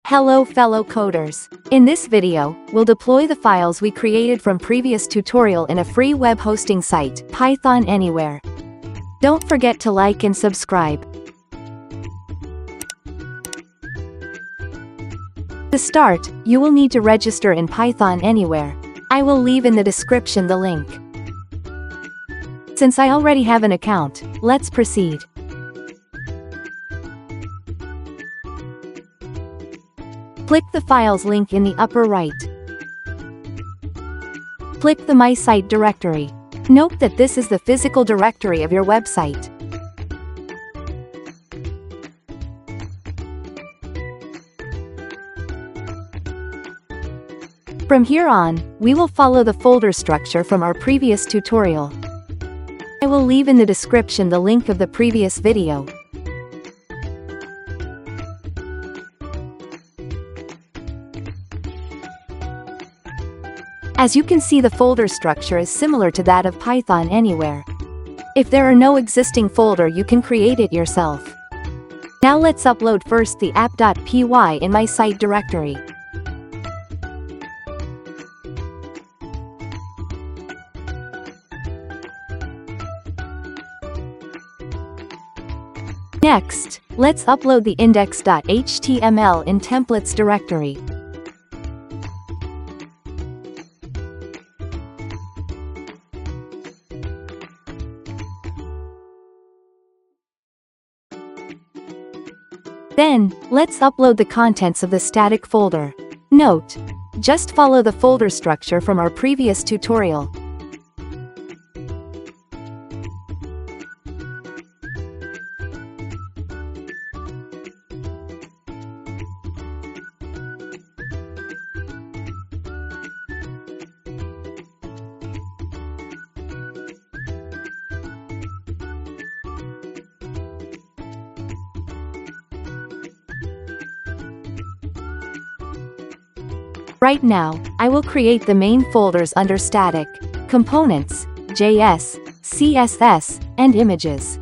Hello fellow coders. In this video, we'll deploy the files we created from previous tutorial in a free web hosting site, Pythonanywhere. Don't forget to like and subscribe. To start, you will need to register in Pythonanywhere. I will leave in the description the link. Since I already have an account, let's proceed. Click the files link in the upper right. Click the My Site directory. Note that this is the physical directory of your website. From here on, we will follow the folder structure from our previous tutorial. I will leave in the description the link of the previous video. As you can see, the folder structure is similar to that of Pythonanywhere. If there are no existing folder, you can create it yourself. Now let's upload first the app.py in my site directory. Next, let's upload the index.html in templates directory. Then, let's upload the contents of the static folder. Note: just follow the folder structure from our previous tutorial. Right now, I will create the main folders under static, components, JS, CSS, and images.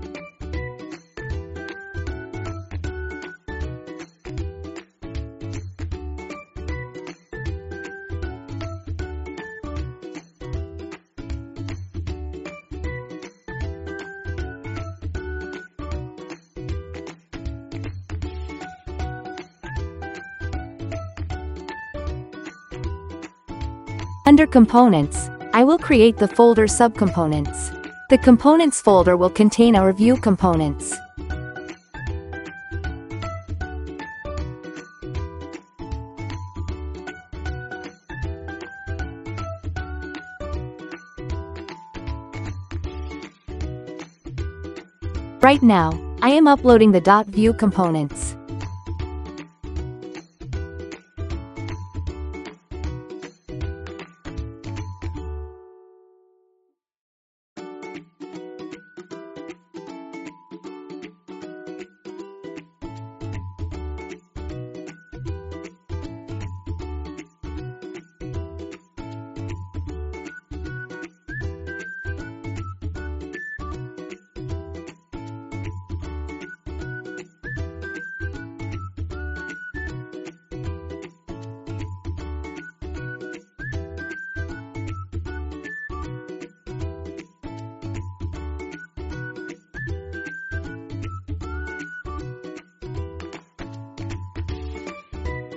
Under Components, I will create the folder Subcomponents. The Components folder will contain our Vue components. Right now, I am uploading the .vue components.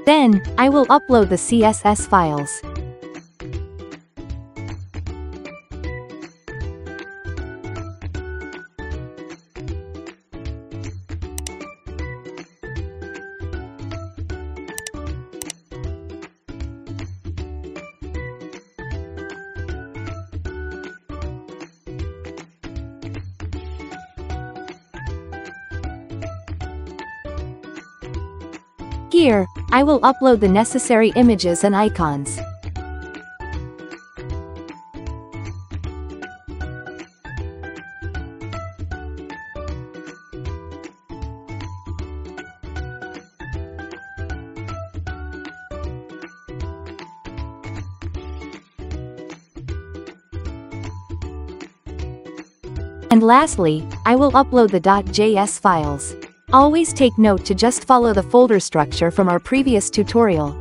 Then, I will upload the CSS files. Here, I will upload the necessary images and icons. And lastly, I will upload the .js files. Always take note to just follow the folder structure from our previous tutorial.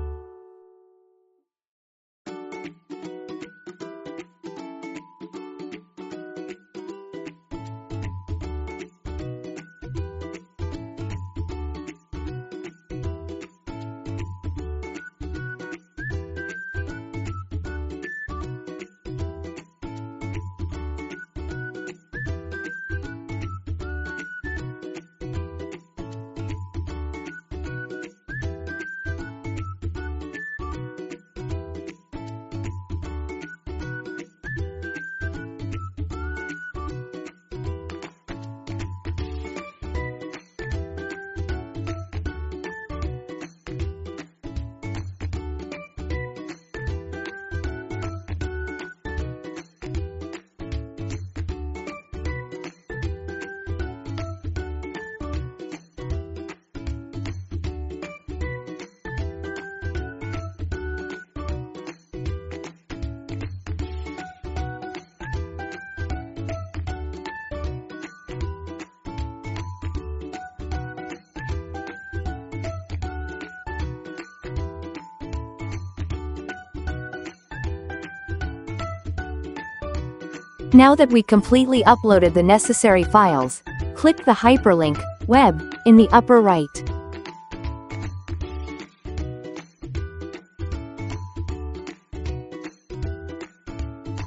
Now that we completely uploaded the necessary files, click the hyperlink, Web, in the upper right.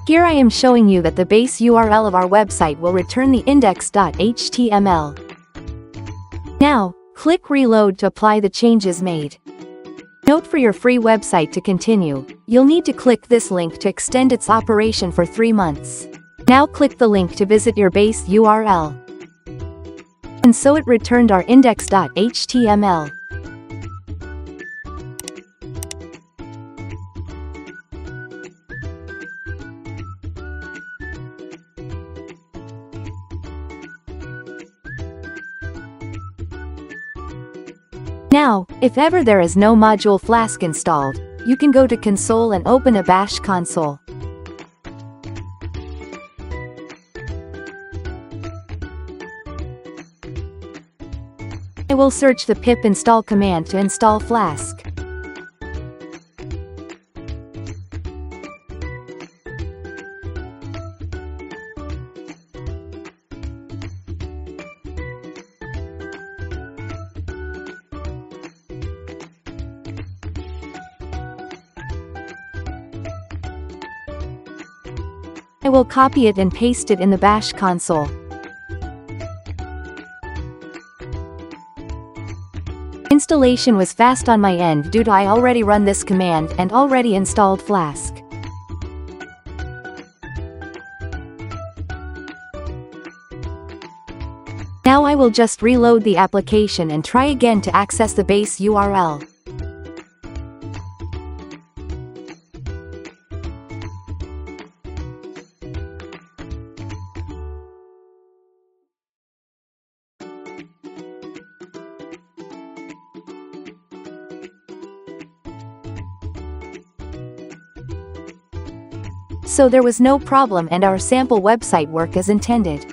Here I am showing you that the base URL of our website will return the index.html. Now, click Reload to apply the changes made. Note: for your free website to continue, you'll need to click this link to extend its operation for 3 months. Now click the link to visit your base URL. And so it returned our index.html. Now, if ever there is no module Flask installed, you can go to console and open a bash console. I will search the pip install command to install Flask. I will copy it and paste it in the bash console. Installation was fast on my end due to I already run this command and already installed Flask. Now I will just reload the application and try again to access the base URL. So there was no problem and our sample website worked as intended.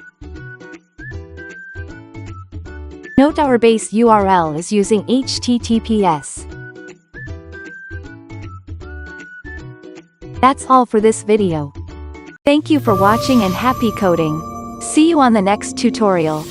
Note: our base URL is using HTTPS. That's all for this video. Thank you for watching and happy coding. See you on the next tutorial.